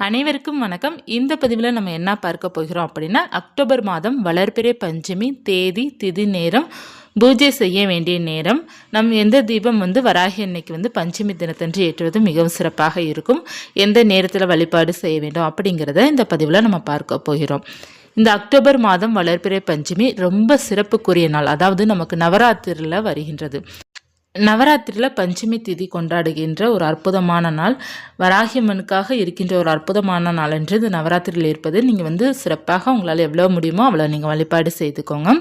அனைவருக்கும் வணக்கம். இந்த பதிவில் நம்ம என்ன பார்க்க போகிறோம் அப்படின்னா, அக்டோபர் மாதம் வளர்பிறை பஞ்சமி தேதி, திதி, நேரம், பூஜை செய்ய வேண்டிய நேரம், எந்த தீபம் வராகி அன்னைக்கு பஞ்சமி தினத்தன்று ஏற்றுவது மிகவும் சிறப்பாக இருக்கும், எந்த நேரத்தில் வழிபாடு செய்ய வேண்டும் அப்படிங்கிறத இந்த பதிவில் நம்ம பார்க்க போகிறோம். இந்த அக்டோபர் மாதம் வளர்பிறை பஞ்சமி ரொம்ப சிறப்புக்குரிய நாள். அதாவது நமக்கு நவராத்திரியில் வருகின்றது. நவராத்திரியில் பஞ்சமி திதி கொண்டாடுகின்ற ஒரு அற்புதமான நாள், வராகியம்மனுக்காக இருக்கின்ற ஒரு அற்புதமான நாள் என்று இந்த நவராத்திரியில் இருப்பது. நீங்கள் சிறப்பாக உங்களால் எவ்வளோ முடியுமோ அவ்வளோ நீங்கள் வழிபாடு செய்துக்கோங்க.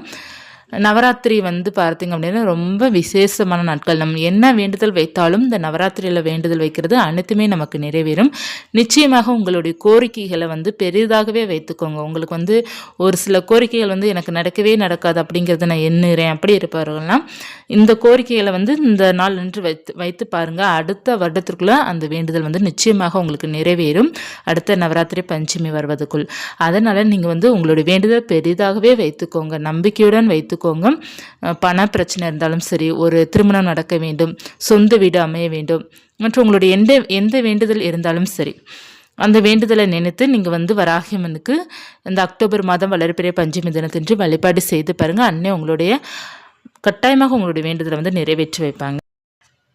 நவராத்திரி பார்த்திங்க அப்படின்னா ரொம்ப விசேஷமான நாட்கள். நம்ம என்ன வேண்டுதல் வைத்தாலும் இந்த நவராத்திரியில் வேண்டுதல் வைக்கிறது அனைத்துமே நமக்கு நிறைவேறும். நிச்சயமாக உங்களுடைய கோரிக்கைகளை பெரிதாகவே வைத்துக்கோங்க. உங்களுக்கு ஒரு சில கோரிக்கைகள் எனக்கு நடக்கவே நடக்காது அப்படிங்கிறத நான் எண்ணுறேன் அப்படி இருப்பவர்கள்லாம் இந்த கோரிக்கைகளை இந்த நாள் நின்று வைத்து பாருங்கள். அடுத்த வருடத்திற்குள்ளே அந்த வேண்டுதல் நிச்சயமாக உங்களுக்கு நிறைவேறும், அடுத்த நவராத்திரி பஞ்சமி வருவதற்குள். அதனால் நீங்கள் உங்களுடைய வேண்டுதல் பெரிதாகவே வைத்துக்கோங்க, நம்பிக்கையுடன் வைத்துக்கோங்க. பண பிரச்சனை இருந்தாலும் சரி, ஒரு திருமணம் நடக்க வேண்டும், சொந்த வீடு அமைய வேண்டும், மற்றும் உங்களுடைய எந்த வேண்டுதல் இருந்தாலும் சரி, அந்த வேண்டுதலை நினைத்து நீங்கள் வராகியம்மனுக்கு இந்த அக்டோபர் மாதம் வளர்பிறை பஞ்சமி தினத்தன்று வழிபாடு செய்து பாருங்கள். அன்னை உங்களுடைய கட்டாயமாக உங்களுடைய வேண்டுதலை நிறைவேற்றி வைப்பாங்க.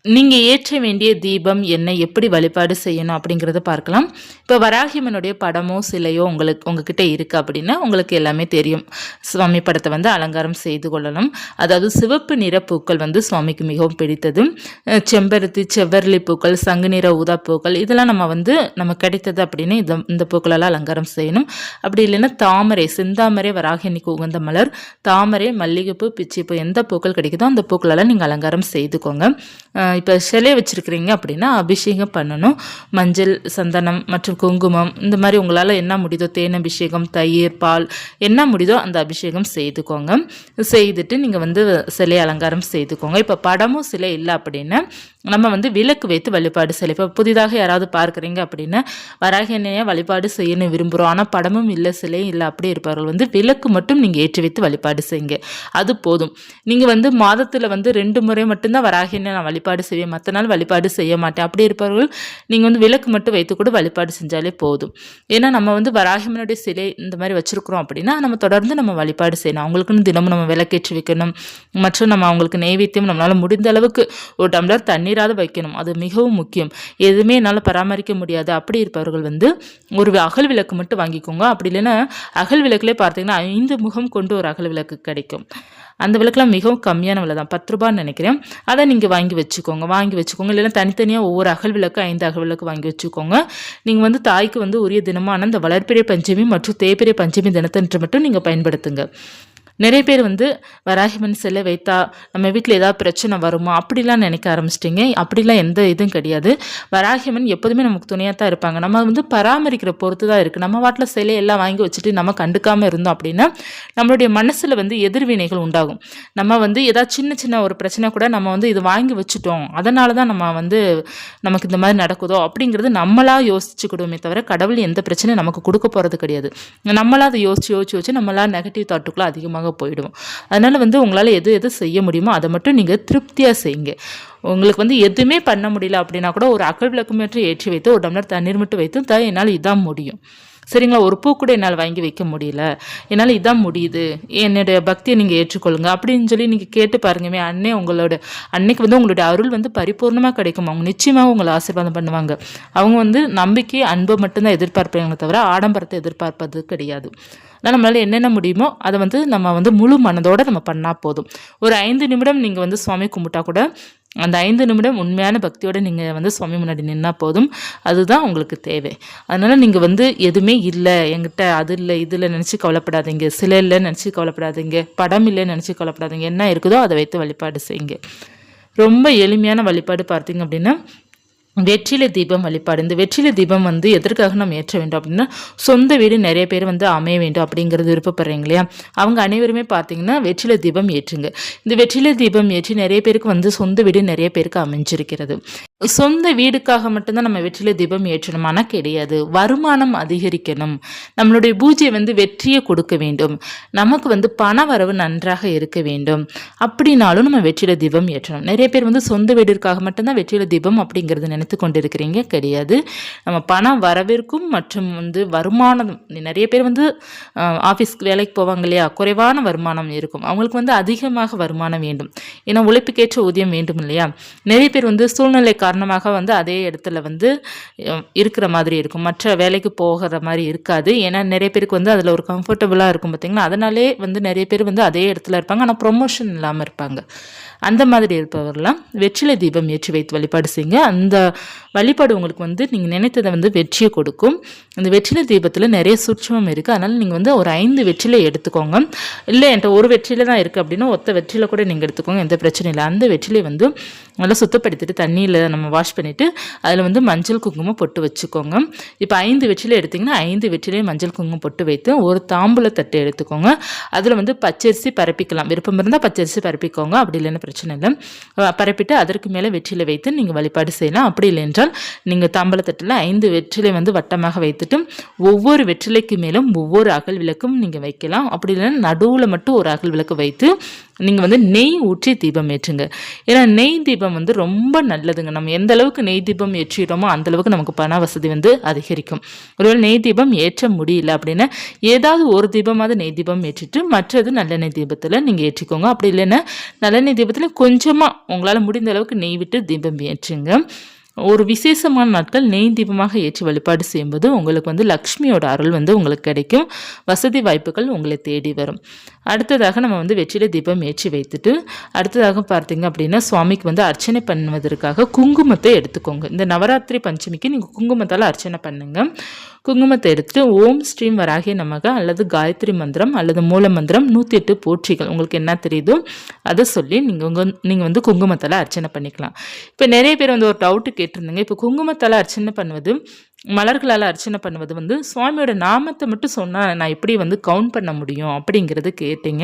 நீங்கள் ஏற்ற வேண்டிய தீபம் என்ன, எப்படி வழிபாடு செய்யணும் அப்படிங்கிறத பார்க்கலாம். இப்போ வராகியம்மனுடைய படமோ சிலையோ உங்ககிட்ட இருக்குது அப்படின்னா உங்களுக்கு எல்லாமே தெரியும். சுவாமி படத்தை அலங்காரம் செய்து கொள்ளணும். அதாவது சிவப்பு நிற பூக்கள் சுவாமிக்கு மிகவும் பிடித்தது. செம்பருத்தி, செவ்வரளி பூக்கள், சங்கு நிற ஊதா பூக்கள், இதெல்லாம் நம்ம கிடைத்தது அப்படின்னு இந்த பூக்களெல்லாம் அலங்காரம் செய்யணும். அப்படி இல்லைன்னா தாமரை, செந்தாமரை வராகியன்னைக்கு உகந்த மலர், தாமரை, மல்லிகைப்பூ, பிச்சிப்பூ, எந்த பூக்கள் கிடைக்குதோ அந்த பூக்களெல்லாம் நீங்கள் அலங்காரம் செய்துக்கோங்க. இப்போ சிலையை வச்சுருக்கிறீங்க அப்படின்னா அபிஷேகம் பண்ணணும். மஞ்சள், சந்தனம் மற்றும் குங்குமம், இந்த மாதிரி உங்களால் என்ன முடியுதோ, தேன் அபிஷேகம், தயிர், பால், என்ன முடியுதோ அந்த அபிஷேகம் செய்துக்கோங்க. செய்துட்டு நீங்கள் சிலை அலங்காரம் செய்துக்கோங்க. இப்போ படமும் சிலை இல்லை அப்படின்னா நம்ம விளக்கு வைத்து வழிபாடு செய்யலாம். இப்போ புதிதாக யாராவது பார்க்குறீங்க அப்படின்னா வராகியன்னையை வழிபாடு செய்யணும் விரும்புகிறோம், ஆனால் படமும் இல்லை சிலையும் இல்லை அப்படி இருப்பவர்கள் விளக்கு மட்டும் நீங்கள் ஏற்றி வைத்து வழிபாடு செய்யுங்க, அது போதும். நீங்கள் மாதத்தில் 2 முறை மட்டும்தான் வராகியன்னை நான் வழிபாடு செய்வேன், மற்ற நாள் வழிபாடு செய்ய மாட்டேன் அப்படி இருப்பவர்கள் நீங்கள் விளக்கு மட்டும் வைத்து கூட வழிபாடு செஞ்சாலே போதும். ஏன்னா நம்ம வராகியம்மனுடைய சிலை இந்த மாதிரி வச்சுருக்குறோம் அப்படின்னா நம்ம தொடர்ந்து நம்ம வழிபாடு செய்யணும். அவங்களுக்குன்னு தினமும் நம்ம விளக்கேற்றி வைக்கணும். மற்றும் நம்ம அவங்களுக்கு நெய்வேத்தியம் நம்மளால் முடிந்த அளவுக்கு ஒரு டம்ளர் தண்ணீராவது வைக்கணும், அது மிகவும் முக்கியம். எதுவுமே என்னால் பராமரிக்க முடியாது அப்படி இருப்பவர்கள் ஒரு அகல் விளக்கு மட்டும் வாங்கிக்கோங்க. அப்படி இல்லைன்னா அகல் விளக்குலேயே பார்த்தீங்கன்னா 5 முகம் கொண்டு ஒரு அகல் விளக்கு கிடைக்கும். அந்த விளக்குலாம் மிகவும் கம்மியான விலை தான், 10 ரூபான்னு நினைக்கிறேன். அதை நீங்கள் வாங்கி வச்சுக்கோங்க. இல்லைன்னா தனித்தனியாக ஒவ்வொரு அகல் விளக்கு 5 அகல் விளக்கு வாங்கி வச்சுக்கோங்க. நீங்கள் தாய்க்கு உரிய தினமான இந்த வளர்பிறை பஞ்சமி மற்றும் தேய்பிறை பஞ்சமி தினத்தன்று மட்டும் நீங்கள் பயன்படுத்துங்க. நிறைய பேர் வராகியம்மன் சிலை வைத்தா நம்ம வீட்டில் ஏதாவது பிரச்சனை வருமா அப்படிலாம் நினைக்க ஆரம்பிச்சிட்டிங்க. அப்படிலாம் எந்த இதுவும் கிடையாது. வராகியம்மன் எப்போதுமே நமக்கு துணையாக தான் இருப்பாங்க. நம்ம பராமரிக்கிற பொறுத்து தான் இருக்குது. நம்ம வாட்டில் சிலை எல்லாம் வாங்கி வச்சுட்டு நம்ம கண்டுக்காமல் இருந்தோம் அப்படின்னா நம்மளுடைய மனசில் எதிர்வினைகள் உண்டாகும். நம்ம ஏதாவது சின்ன சின்ன ஒரு பிரச்சனை கூட நம்ம இது வாங்கி வச்சுட்டோம், அதனால தான் நம்ம நமக்கு இந்த மாதிரி நடக்குதோ அப்படிங்கிறது நம்மளா யோசிச்சுக்கிடுவோமே தவிர கடவுள் எந்த பிரச்சனையும் நமக்கு கொடுக்க போகிறது கிடையாது. நம்மளா அதை யோசிச்சு நம்மளா நெகட்டிவ் தாட்டுக்குள்ள அதிகமாக போயிடுவோம். அதனால உங்களால் எது செய்ய முடியுமோ அதை மட்டும் நீங்கள் திருப்தியாக செய்யுங்க. உங்களுக்கு எதுவுமே பண்ண முடியல அப்படின்னா கூட ஒரு அகல் விளக்கு மட்டும் ஏற்றி வைத்து ஒரு டம்ளர் தண்ணீர் மட்டும் வைத்து என்னால் இதான் முடியும், சரிங்களா, ஒரு பூ கூட என்னால் வாங்கி வைக்க முடியல, என்னால் இதான் முடியுது, என்னுடைய பக்தியை நீங்கள் ஏற்றுக்கொள்ளுங்க அப்படின்னு சொல்லி நீங்கள் கேட்டு பாருங்கமே. அன்னைக்கு உங்களுடைய அருள் பரிபூர்ணமாக கிடைக்கும். அவங்க நிச்சயமாக உங்களை ஆசீர்வாதம் பண்ணுவாங்க. அவங்க நம்பிக்கை, அன்பை மட்டும்தான் எதிர்பார்ப்பாங்களே தவிர ஆடம்பரத்தை எதிர்பார்ப்பது கிடையாது. ஆனால் நம்மளால் என்னென்ன முடியுமோ அதை நம்ம முழு மனதோடு நம்ம பண்ணால் போதும். ஒரு 5 நிமிடம் நீங்கள் சுவாமி கும்பிட்டா கூட அந்த 5 நிமிடம் உண்மையான பக்தியோடு நீங்கள் சுவாமி முன்னாடி நின்னால் போதும். அதுதான் உங்களுக்கு தேவை. அதனால் நீங்கள் எதுவுமே இல்லை என்கிட்ட, அது இல்லை இது இல்லை நினச்சி கவலைப்படாதீங்க, சிலை இல்லைன்னு நினச்சி கவலைப்படாதீங்க, படம் இல்லைன்னு நினச்சி கவலைப்படாதீங்க. என்ன இருக்குதோ அதை வைத்து வழிபாடு செய்யுங்க. ரொம்ப எளிமையான வழிபாடு பார்த்தீங்க அப்படின்னா வெற்றிலை தீபம் வழிபாடு. இந்த வெற்றிலை தீபம் எதற்காக நம்ம ஏற்ற வேண்டும் அப்படின்னா சொந்த வீடு நிறைய பேர் அமைய வேண்டும் அப்படிங்கிறது விருப்பப்படுறீங்க இல்லையா, அவங்க அனைவருமே பார்த்தீங்கன்னா வெற்றிலை தீபம் ஏற்றுங்க. இந்த வெற்றிலை தீபம் ஏற்றி நிறைய பேருக்கு சொந்த வீடு நிறைய பேருக்கு அமைஞ்சிருக்கிறது. சொந்த வீடுக்காக மட்டும்தான் நம்ம வெற்றிலை தீபம் ஏற்றணுமானா கிடையாது. வருமானம் அதிகரிக்கணும், நம்மளுடைய பூஜை வந்து வெற்றியை கொடுக்க வேண்டும், நமக்கு வந்து பண வரவு நன்றாக இருக்க வேண்டும் அப்படின்னாலும் நம்ம வெற்றிலை தீபம் ஏற்றணும். நிறைய பேர் வந்து சொந்த வீடிற்காக மட்டும்தான் வெற்றிலை தீபம் அப்படிங்கிறது நினைத்து கொண்டு இருக்கிறீங்க. கிடையாது. நம்ம பண வரவிற்கும் மற்றும் வந்து வருமானம், நிறைய பேர் வந்து ஆஃபீஸ்க்கு வேலைக்கு போவாங்க இல்லையா, குறைவான வருமானம் இருக்கும், அவங்களுக்கு வந்து அதிகமாக வருமானம் வேண்டும். ஏன்னா உழைப்புக்கேற்ற ஊதியம் வேண்டும் இல்லையா. நிறைய பேர் வந்து சூழ்நிலை காரணமாக வந்து அதே இடத்துல வந்து இருக்கிற மாதிரி இருக்கும், மற்ற வேலைக்கு போகிற மாதிரி இருக்காது. ஏன்னா நிறைய பேருக்கு வந்து அதில் ஒரு கம்ஃபர்டபுளாக இருக்கும் பார்த்திங்கன்னா, அதனாலே வந்து நிறைய பேர் வந்து அதே இடத்துல இருப்பாங்க, ஆனால் ப்ரொமோஷன் இல்லாமல் இருப்பாங்க. அந்த மாதிரி இருப்பவர்கள்லாம் வெற்றிலை தீபம் ஏற்றி வைத்து வழிபாடு செய்யுங்க. அந்த வழிபாடு உங்களுக்கு வந்து நீங்கள் நினைத்ததை வந்து வெற்றியை கொடுக்கும். அந்த வெற்றிலை தீபத்தில் நிறைய சூட்சமம் இருக்குது. அதனால் நீங்கள் வந்து ஒரு 5 வெற்றிலை எடுத்துக்கோங்க. இல்லை என்கிட்ட ஒரு வெற்றிலை தான் இருக்குது அப்படின்னா ஒத்த வெற்றிலை கூட நீங்கள் எடுத்துக்கோங்க, எந்த பிரச்சனையும் இல்லை. அந்த வெற்றிலை வந்து நல்லா சுத்தப்படுத்திட்டு தண்ணியில் நம்ம வாஷ் பண்ணிவிட்டு அதில் வந்து மஞ்சள் குங்குமம் பொட்டு வச்சுக்கோங்க. இப்போ 5 வெற்றிலை எடுத்திங்கன்னா 5 வெற்றிலையும் மஞ்சள் குங்குமம் பொட்டு வைத்து ஒரு தாம்பூல தட்டு எடுத்துக்கோங்க. அதில் வந்து பச்சரிசி பரப்பிக்கலாம், விருப்பம் இருந்தால் பச்சரிசி பரப்பிக்கோங்க, அப்படி இல்லைன்னு பிரச்சனை இல்லை. பரப்பிட்டு அதற்கு மேலே வெற்றிலை வைத்து நீங்கள் வழிபாடு செய்யலாம். அப்படி இல்லை என்றால் நீங்கள் தாம்பலத்தட்டில் 5 வெற்றிலை வந்து வட்டமாக வைத்துட்டு ஒவ்வொரு வெற்றிலைக்கு மேலும் ஒவ்வொரு அகல் விளக்கும் நீங்கள் வைக்கலாம். அப்படி இல்லைன்னா நடுவில் மட்டும் ஒரு அகல் விளக்கு வைத்து நீங்கள் வந்து நெய் ஊற்றி தீபம் ஏற்றுங்க. ஏன்னா நெய் தீபம் வந்து ரொம்ப நல்லதுங்க. நம்ம எந்த அளவுக்கு நெய் தீபம் ஏற்றிடுறோமோ அந்த அளவுக்கு நமக்கு பண வசதி வந்து அதிகரிக்கும். ஒருவேளை நெய் தீபம் ஏற்ற முடியல அப்படின்னா ஏதாவது ஒரு தீபமாவது நெய் தீபம் ஏற்றிட்டு மற்றது நல்லெண்ணெய் தீபத்தில் நீங்கள் ஏற்றிக்கோங்க. அப்படி இல்லைன்னா நல்லெண்ணெய் தீபத்தில் கொஞ்சமாக உங்களால் முடிந்த அளவுக்கு நெய் விட்டு தீபம் ஏற்றுங்க. ஒரு விசேஷமான நாட்கள் நெய் தீபமாக ஏற்றி வழிபாடு செய்யும்போது உங்களுக்கு வந்து லக்ஷ்மியோட அருள் வந்து உங்களுக்கு கிடைக்கும், வசதி வாய்ப்புகள் உங்களை தேடி வரும். அடுத்ததாக நம்ம வந்து வெற்றிலை தீபம் ஏற்றி வைத்துட்டு அடுத்ததாக பார்த்தீங்க அப்படின்னா சுவாமிக்கு வந்து அர்ச்சனை பண்ணுவதற்காக குங்குமத்தை எடுத்துக்கோங்க. இந்த நவராத்திரி பஞ்சமிக்கு நீங்கள் குங்குமத்தால் அர்ச்சனை பண்ணுங்க. குங்குமத்தை எடுத்துட்டு ஓம் ஸ்ரீம் வராகிய நமக அல்லது காயத்ரி மந்திரம் அல்லது மூல மந்திரம் 108 போற்றிகள் உங்களுக்கு என்ன தெரியுதோ அதை சொல்லி நீங்கள் வந்து குங்குமத்தால் அர்ச்சனை பண்ணிக்கலாம். இப்போ நிறைய பேர் வந்து ஒரு டவுட்டு கேட்டிருந்தீங்க, இப்போ குங்குமத்தால் அர்ச்சனை பண்ணுவது மலர்களால் அர்ச்சனை பண்ணுவது வந்து சுவாமியோட நாமத்தை மட்டும் சொன்னால் நான் எப்படி வந்து கவுண்ட் பண்ண முடியும் அப்படிங்கிறது கேட்டீங்க.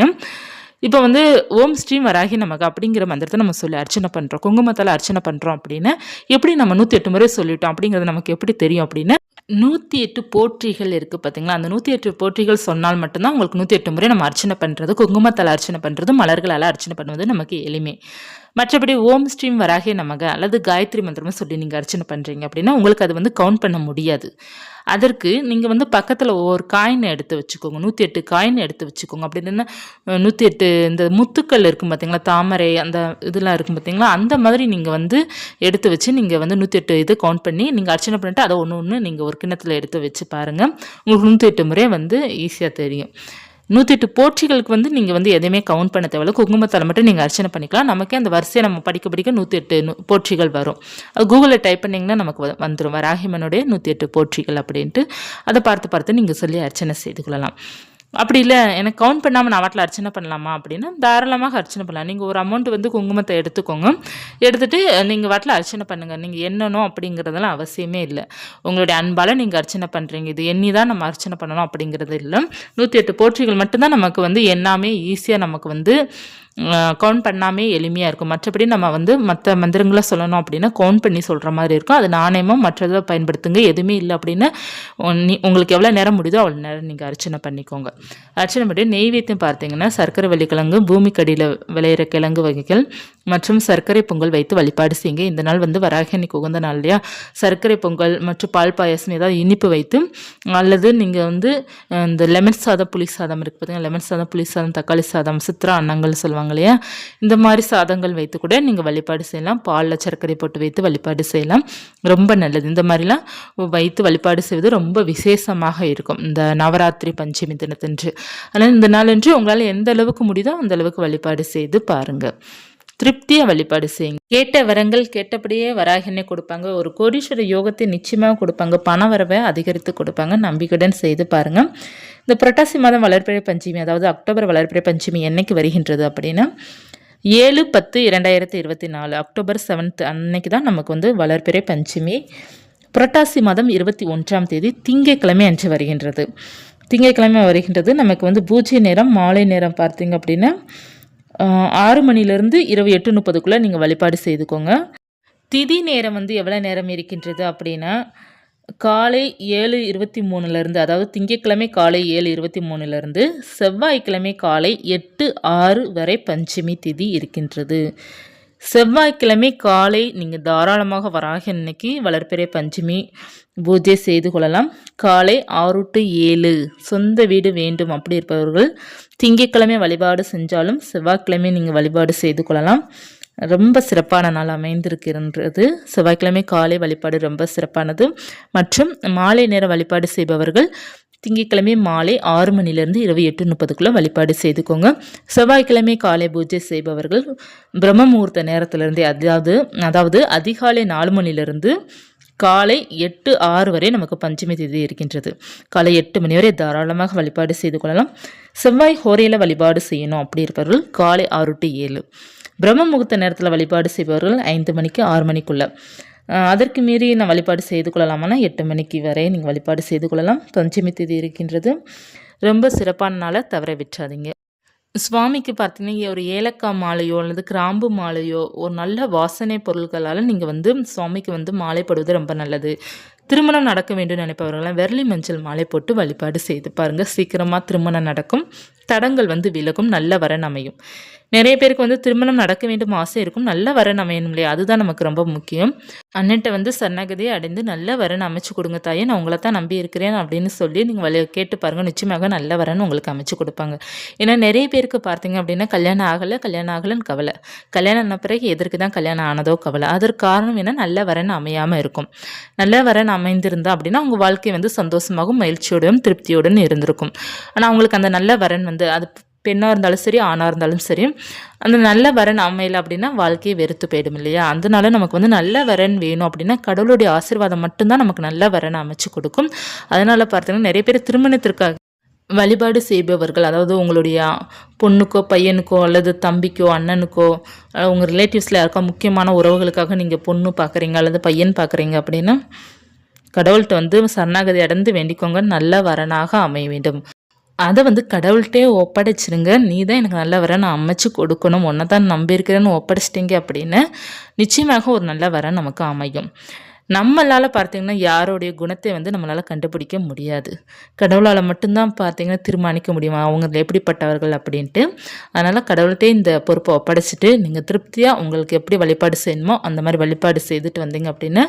இப்போ வந்து ஓம் ஸ்ரீம் வராகி நமக்கு அப்படிங்கிற மந்திரத்தை நம்ம சொல்லி அர்ச்சனை பண்ணுறோம், குங்குமத்தால் அர்ச்சனை பண்ணுறோம் அப்படின்னா எப்படி நம்ம 108 முறை சொல்லிட்டோம் அப்படிங்கிறது நமக்கு எப்படி தெரியும் அப்படின்னா 108 போற்றிகள் இருக்குது பார்த்தீங்களா, அந்த 108 போற்றிகள் சொன்னால் மட்டும்தான் உங்களுக்கு 108 முறை நம்ம அர்ச்சனை பண்ணுறது, குங்குமத்தால் அர்ச்சனை பண்ணுறது, மலர்களால் அர்ச்சனை பண்ணுவது நமக்கு எளிமை. மற்றபடி ஓம் ஸ்ரீம் வராகே நமக அல்லது காயத்ரி மந்திரமும் சொல்லி நீங்கள் அர்ச்சனை பண்ணுறீங்க அப்படின்னா உங்களுக்கு அது வந்து கவுண்ட் பண்ண முடியாது. அதற்கு நீங்கள் வந்து பக்கத்தில் ஒவ்வொரு காயின் எடுத்து வச்சுக்கோங்க, 108 காயின் எடுத்து வச்சுக்கோங்க. அப்படி இல்லைன்னா 108 இந்த முத்துக்கள் இருக்கும் பார்த்தீங்களா, தாமரை அந்த இதெல்லாம் இருக்கும் பார்த்தீங்களா, அந்த மாதிரி நீங்கள் வந்து எடுத்து வச்சு நீங்கள் வந்து 108 இது கவுண்ட் பண்ணி நீங்கள் அர்ச்சனை பண்ணிட்டு அதை ஒன்று நீங்கள் ஒரு கிண்ணத்தில் எடுத்து வச்சு பாருங்கள், உங்களுக்கு 108 முறை வந்து ஈஸியாக தெரியும். 108 போற்றிகளுக்கு வந்து நீங்கள் வந்து எதையுமே கவுண்ட் பண்ண தேவையில்ல, குங்குமத்தால் மட்டும் நீங்கள் அர்ச்சனை பண்ணிக்கலாம். நமக்கே அந்த வரிசையை நம்ம படிக்க 108 போற்றிகள் வரும். அது கூகுளில் டைப் பண்ணிங்கன்னா நமக்கு வந்துடும், வராகிமனுடைய 108 போற்றிகள் அப்படின்ட்டு. அதை பார்த்து நீங்கள் சொல்லி அர்ச்சனை செய்து கொள்ளலாம். அப்படி இல்லை எனக்கு கவுண்ட் பண்ணாமல் நான் வாட்டில் அர்ச்சனை பண்ணலாமா அப்படின்னா தாராளமாக அர்ச்சனை பண்ணலாம். நீங்கள் ஒரு அமௌண்ட் வந்து குங்குமத்தை எடுத்துக்கோங்க, எடுத்துகிட்டு நீங்கள் வாட்டில் அர்ச்சனை பண்ணுங்கள். நீங்கள் எண்ணணும் அப்படிங்கிறதெல்லாம் அவசியமே இல்லை. உங்களுடைய அன்பால் நீங்கள் அர்ச்சனை பண்ணுறீங்க, இது எண்ணி தான் நம்ம அர்ச்சனை பண்ணணும் அப்படிங்கிறது இல்லை. 108 போற்றிகள் மட்டும்தான் நமக்கு வந்து எண்ணாமே ஈஸியாக நமக்கு வந்து கவுண்ட் பண்ணாமே எளிமையாக இருக்கும். மற்றபடி நம்ம வந்து மற்ற மந்திரங்களை சொல்லணும் அப்படின்னா கவுண்ட் பண்ணி சொல்கிற மாதிரி இருக்கும். அது நாணயமாக மற்றதை பயன்படுத்துங்க. எதுவுமே இல்லை அப்படின்னா உங்களுக்கு எவ்வளோ நேரம் முடியுதோ அவ்வளோ நேரம் நீங்கள் அர்ச்சனை பண்ணிக்கோங்க. அர்ச்சனை பண்ணி நெய்வேத்தியம் பார்த்தீங்கன்னா சர்க்கரை வள்ளிக்கிழங்கு, பூமிக்கடியில் விளையிற கிழங்கு வகைகள் மற்றும் சர்க்கரை பொங்கல் வைத்து வழிபாடு செய்யுங்க. இந்த நாள் வந்து வராகி உகந்த நாள் இல்லையா, சர்க்கரை பொங்கல் மற்றும் பால் பாயசம் ஏதாவது இனிப்பு வைத்து அல்லது நீங்கள் வந்து இந்த லெமன் சாதம் புளி சாதம் இருக்குது பார்த்தீங்கன்னா, லெமன் சாதம் புளி சாதம் தக்காளி சாதம் சித்ரா அன்னங்கள் சொல்லுவாங்க இல்லையா, இந்த மாதிரி சாதங்கள் வைத்து கூட நீங்கள் வழிபாடு செய்யலாம். பாலில் சர்க்கரை போட்டு வைத்து வழிபாடு செய்யலாம், ரொம்ப நல்லது. இந்த மாதிரிலாம் வைத்து வழிபாடு செய்வது ரொம்ப விசேஷமாக இருக்கும் இந்த நவராத்திரி பஞ்சமி தினத்தன்று. அதனால் இந்த நாளன்று உங்களால் எந்த அளவுக்கு முடியுதோ அந்த அளவுக்கு வழிபாடு செய்து பாருங்கள், திருப்தியாக வழிபாடு செய்யுங்க. கேட்ட வரங்கள் கேட்டபடியே வராகினே கொடுப்பாங்க, ஒரு கோடீஸ்வர யோகத்தை நிச்சயமாக கொடுப்பாங்க, பண வரவை அதிகரித்து கொடுப்பாங்க. நம்பிக்கையுடன் செய்து பாருங்கள். இந்த புரட்டாசி மாதம் வளர்பிறை பஞ்சமி, அதாவது அக்டோபர் வளர்பிறை பஞ்சமி என்னைக்கு வருகின்றது அப்படின்னா 7/10/2024 அக்டோபர் 7 அன்னைக்கு தான் நமக்கு வந்து வளர்பிறை பஞ்சமி. புரட்டாசி மாதம் 21ஆம் தேதி திங்கட்கிழமை அன்று வருகின்றது. திங்கட்கிழமை வருகின்றது. நமக்கு வந்து பூஜை நேரம் மாலை நேரம் பார்த்தீங்க அப்படின்னா 6 மணிலேருந்து இரவு 8:30க்குள்ளே நீங்கள் வழிபாடு செய்துக்கோங்க. திதி நேரம் வந்து எவ்வளோ நேரம் இருக்கின்றது அப்படின்னா காலை 7:23 அதாவது திங்கட்கிழமை காலை 7:23 செவ்வாய்க்கிழமை காலை 8:06 வரை பஞ்சமி திதி இருக்கின்றது. செவ்வாய்க்கிழமை காலை நீங்கள் தாராளமாக வராகி அன்னைக்கு வளர்பிறை பஞ்சமி பூஜை செய்து கொள்ளலாம். காலை 6 to 7 சொந்த வீடு வேண்டும் அப்படி இருப்பவர்கள் திங்கட்கிழமை வழிபாடு செஞ்சாலும் செவ்வாய்க்கிழமை நீங்கள் வழிபாடு செய்து கொள்ளலாம். ரொம்ப சிறப்பான நாள் அமைந்திருக்கின்றது. செவ்வாய்க்கிழமை காலை வழிபாடு ரொம்ப சிறப்பானது. மற்றும் மாலை நேர வழிபாடு செய்பவர்கள் திங்கட்கிழமை மாலை 6 மணிலேருந்து இரவு 8:30 வழிபாடு செய்துக்கோங்க. செவ்வாய்க்கிழமை காலை பூஜை செய்பவர்கள் பிரம்ம முகூர்த்த நேரத்திலிருந்து அதாவது அதிகாலை 4 மணிலிருந்து காலை 8:06 வரை நமக்கு பஞ்சமி திதி இருக்கின்றது. காலை 8 மணி வரை தாராளமாக வழிபாடு செய்து கொள்ளலாம். செவ்வாய் ஹோரையில் வழிபாடு செய்யணும் அப்படி இருப்பவர்கள் காலை 6 to 7. பிரம்ம முகூர்த்த நேரத்தில் வழிபாடு செய்பவர்கள் 5 மணிக்கு 6 மணிக்குள்ளே. அதற்கு மீறி நான் வழிபாடு செய்து கொள்ளலாமான்னா 8 மணிக்கு வரை நீங்கள் வழிபாடு செய்து கொள்ளலாம். பஞ்சமி திதி இருக்கின்றது. ரொம்ப சிறப்பான நாளை தவற விட்டுறாதீங்க. சுவாமிக்கு பார்த்தீங்கன்னா ஒரு ஏலக்காய் மாலையோ அல்லது கிராம்பு மாலையோ ஒரு நல்ல வாசனை பொருட்களால் நீங்கள் வந்து சுவாமிக்கு வந்து மாலை போடுவது ரொம்ப நல்லது. திருமணம் நடக்க வேண்டும் நினைப்பவர்களாம் விரலி மஞ்சள் மாலை போட்டு வழிபாடு செய்து பாருங்கள். சீக்கிரமாக திருமணம் நடக்கும், தடங்கள் வந்து விலகும், நல்ல வரன் அமையும். நிறைய பேருக்கு வந்து திருமணம் நடக்க வேண்டும் ஆசை இருக்கும், நல்ல வரன் அமையணும் இல்லையா, அதுதான் நமக்கு ரொம்ப முக்கியம். அண்ணன்ட்ட வந்து சரணாகதியை அடைந்து நல்ல வரன் அமைச்சு கொடுங்க தாயே, நான் உங்களை தான் நம்பி இருக்கிறேன் அப்படின்னு சொல்லி நீங்கள் கேட்டு பாருங்கள். நிச்சயமாக நல்ல வரன் உங்களுக்கு அமைச்சு கொடுப்பாங்க. ஏன்னா நிறைய பேருக்கு பார்த்தீங்க அப்படின்னா கல்யாணம் ஆகலைன்னு கவலை, கல்யாணம் ஆன பிறகு எதற்கு தான் கல்யாணம் ஆனதோ கவலை. அதற்கு காரணம் என்ன, நல்ல வரன் அமையாமல் இருக்கும். நல்ல வரன் அமைந்திருந்தா அப்படின்னா உங்கள் வாழ்க்கை வந்து சந்தோஷமாகவும் மகிழ்ச்சியோடும் திருப்தியோடும் இருந்திருக்கும். ஆனால் அவங்களுக்கு அந்த நல்ல வரன் வந்து அது பெண்ணாக இருந்தாலும் சரி ஆணாக இருந்தாலும் சரி அந்த நல்ல வரன் அமையல அப்படின்னா வாழ்க்கையை வெறுத்து போயிடும் இல்லையா. அதனால நமக்கு வந்து நல்ல வரன் வேணும் அப்படின்னா கடவுளுடைய ஆசீர்வாதம் மட்டும்தான் நமக்கு நல்ல வரன் அமைச்சு கொடுக்கும். அதனால பார்த்தீங்கன்னா நிறைய பேர் திருமணத்திற்காக வழிபாடு செய்பவர்கள், அதாவது உங்களுடைய பொண்ணுக்கோ பையனுக்கோ அல்லது தம்பிக்கோ அண்ணனுக்கோ உங்கள் ரிலேட்டிவ்ஸில் யாருக்கோ முக்கியமான உறவுகளுக்காக நீங்கள் பொண்ணு பார்க்குறீங்க அல்லது பையன் பார்க்குறீங்க அப்படின்னா கடவுள்கிட்ட வந்து சரணாகதி அடைந்து வேண்டிக்கோங்க, நல்ல வரனாக அமைய வேண்டும். அதை வந்து கடவுள்கிட்டே ஒப்படைச்சிருங்க. நீ தான் எனக்கு நல்ல வரன் அமைச்சு கொடுக்கணும், ஒன்றை தான் நம்பியிருக்கிறேன்னு ஒப்படைச்சிட்டிங்க அப்படின்னு நிச்சயமாக ஒரு நல்ல வரன் நமக்கு அமையும். நம்மளால் பார்த்திங்கன்னா யாரோடைய குணத்தை வந்து நம்மளால் கண்டுபிடிக்க முடியாது. கடவுளால் மட்டும்தான் பார்த்திங்கன்னா தீர்மானிக்க முடியுமா அவங்க எப்படிப்பட்டவர்கள் அப்படின்ட்டு. அதனால் கடவுள்கிட்டே இந்த பொறுப்பை ஒப்படைச்சிட்டு நீங்கள் திருப்தியாக உங்களுக்கு எப்படி வழிபாடு செய்யணுமோ அந்த மாதிரி வழிபாடு செய்துட்டு வந்தீங்க அப்படின்னா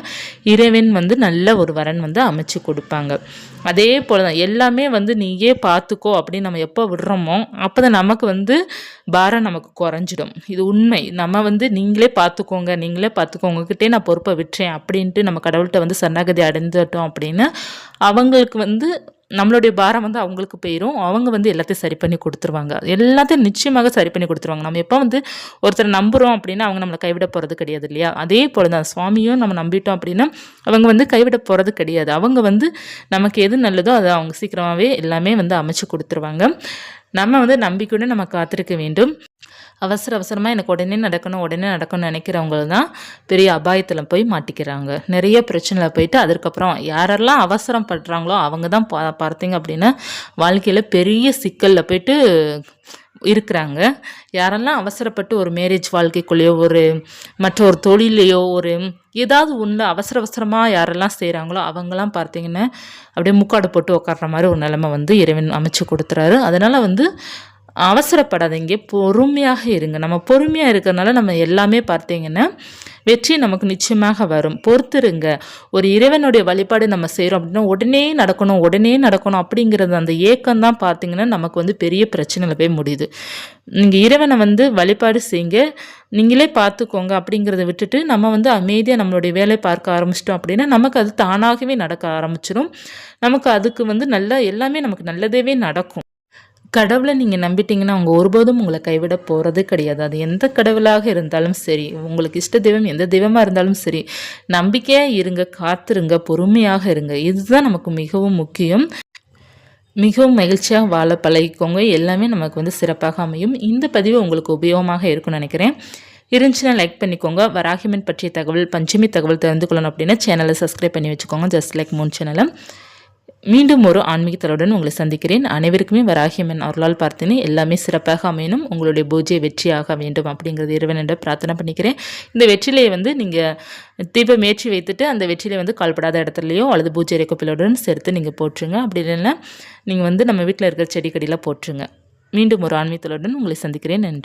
இறைவன் வந்து நல்ல ஒரு வரன் வந்து அமைச்சு கொடுப்பாங்க. அதே போல் தான் எல்லாமே வந்து நீயே பார்த்துக்கோ அப்படின்னு நம்ம எப்போ விடுறோமோ அப்போ தான் நமக்கு வந்து பாரம் நமக்கு குறைஞ்சிடும். இது உண்மை. நம்ம வந்து நீங்களே பார்த்துக்கோங்கக்கிட்டே நான் பொறுப்பை விட்டுறேன் அப்படின்ட்டு நம்ம கடவுள்கிட்ட வந்து சரணாகதி அடைந்துட்டோம் அப்படின்னு அவங்களுக்கு வந்து நம்மளுடைய பாரம் வந்து அவங்களுக்கு போயிடும். அவங்க வந்து எல்லாத்தையும் சரி பண்ணி கொடுத்துருவாங்க, எல்லாத்தையும் நிச்சயமாக சரி பண்ணி கொடுத்துருவாங்க. நம்ம எப்போ வந்து ஒருத்தர் நம்புகிறோம் அப்படின்னா அவங்க நம்மளை கைவிட போகிறது கிடையாது இல்லையா. அதே போல் தான் சுவாமியும் நம்ம நம்பிட்டோம் அப்படின்னா அவங்க வந்து கைவிட போகிறது கிடையாது. அவங்க வந்து நமக்கு எது நல்லதோ அதை அவங்க சீக்கிரமாகவே எல்லாமே வந்து அமைச்சு கொடுத்துருவாங்க. நம்ம வந்து நம்பிக்கையுடன் நம்ம காத்திருக்க வேண்டும். அவசரமாக எனக்கு உடனே நடக்கணும்னு நினைக்கிறவங்க தான் பெரிய அபாயத்தில் போய் மாட்டிக்கிறாங்க, நிறைய பிரச்சனையில் போயிட்டு அதுக்கப்புறம் யாரெல்லாம் அவசரம் படுறாங்களோ அவங்க தான் பார்த்தீங்க அப்படின்னா வாழ்க்கையில் பெரிய சிக்கலில் போயிட்டு இருக்கிறாங்க. யாரெல்லாம் அவசரப்பட்டு ஒரு மேரேஜ் வாழ்க்கைக்குள்ளேயோ ஒரு மற்ற ஒரு தொழிலையோ ஒரு ஏதாவது ஒன்று அவசரமாக யாரெல்லாம் செய்கிறாங்களோ அவங்கெல்லாம் பார்த்தீங்கன்னா அப்படியே முக்காடு போட்டு உட்கார்ற மாதிரி ஒரு நிலைமை வந்து இறைவன் அமைச்சு கொடுத்துறாரு. அதனால் வந்து அவசரப்படாதீங்க, பொறுமையாக இருங்க. நம்ம பொறுமையாக இருக்கிறதுனால நம்ம எல்லாமே பார்த்தீங்கன்னா வெற்றி நமக்கு நிச்சயமாக வரும். பொறுத்துருங்க. ஒரு இறைவனுடைய வழிபாடு நம்ம செய்கிறோம் அப்படின்னா உடனே நடக்கணும் அப்படிங்கிறது அந்த ஏக்கம் தான் பார்த்தீங்கன்னா நமக்கு வந்து பெரிய பிரச்சனையில் போய் முடியுது. நீங்கள் இறைவனை வந்து வழிபாடு செய்யுங்க, நீங்களே பார்த்துக்கோங்க அப்படிங்கிறத விட்டுட்டு நம்ம வந்து அமைதியாக நம்மளுடைய வேலை பார்க்க ஆரம்பிச்சிட்டோம் அப்படின்னா நமக்கு அது தானாகவே நடக்க ஆரம்பிச்சிடும். நமக்கு அதுக்கு வந்து எல்லாமே நமக்கு நல்லதேவே நடக்கும். கடவுளை நீங்கள் நம்பிட்டீங்கன்னா அவங்க ஒருபோதும் உங்களை கைவிட போகிறது கிடையாது. அது எந்த கடவுளாக இருந்தாலும் சரி, உங்களுக்கு இஷ்ட தெய்வம் எந்த தெய்வமாக இருந்தாலும் சரி, நம்பிக்கையாக இருங்க, காத்திருங்க, பொறுமையாக இருங்க. இதுதான் நமக்கு மிகவும் முக்கியம். மிகவும் மகிழ்ச்சியாக வாழ பழகிக்கோங்க. எல்லாமே நமக்கு வந்து சிறப்பாக அமையும். இந்த பதிவு உங்களுக்கு உபயோகமாக இருக்கும்னு நினைக்கிறேன். இருந்துச்சுன்னா லைக் பண்ணிக்கோங்க. வராகியம்மன் பற்றிய தகவல், பஞ்சமி தகவல் தெரிந்து கொள்ளணும் அப்படின்னா சேனலை சப்ஸ்கிரைப் பண்ணி வச்சுக்கோங்க. ஜஸ்ட் லைக் 3 சேனலை மீண்டும் ஒரு ஆன்மீகத்தலுடன் உங்களை சந்திக்கிறேன். அனைவருக்குமே வராகியம்மன் அருளால் பார்த்தேனே எல்லாமே சிறப்பாக அமையணும், உங்களுடைய பூஜை வெற்றியாக வேண்டும் அப்படிங்கிறது இறைவனிட பிரார்த்தனை பண்ணிக்கிறேன். இந்த வெற்றிலையை வந்து நீங்கள் தீபம் ஏற்றி வைத்துட்டு அந்த வெற்றிலை வந்து கால்படாத இடத்துலையோ அல்லது பூஜை அறைக்குப்பிலுடன் சேர்த்து நீங்கள் போட்டுருங்க. அப்படி இல்லைன்னா நீங்கள் வந்து நம்ம வீட்டில் இருக்கிற செடி கொடியில் போட்டுருங்க. மீண்டும் ஒரு ஆன்மீகத்தலுடன் உங்களை சந்திக்கிறேன். நன்றி.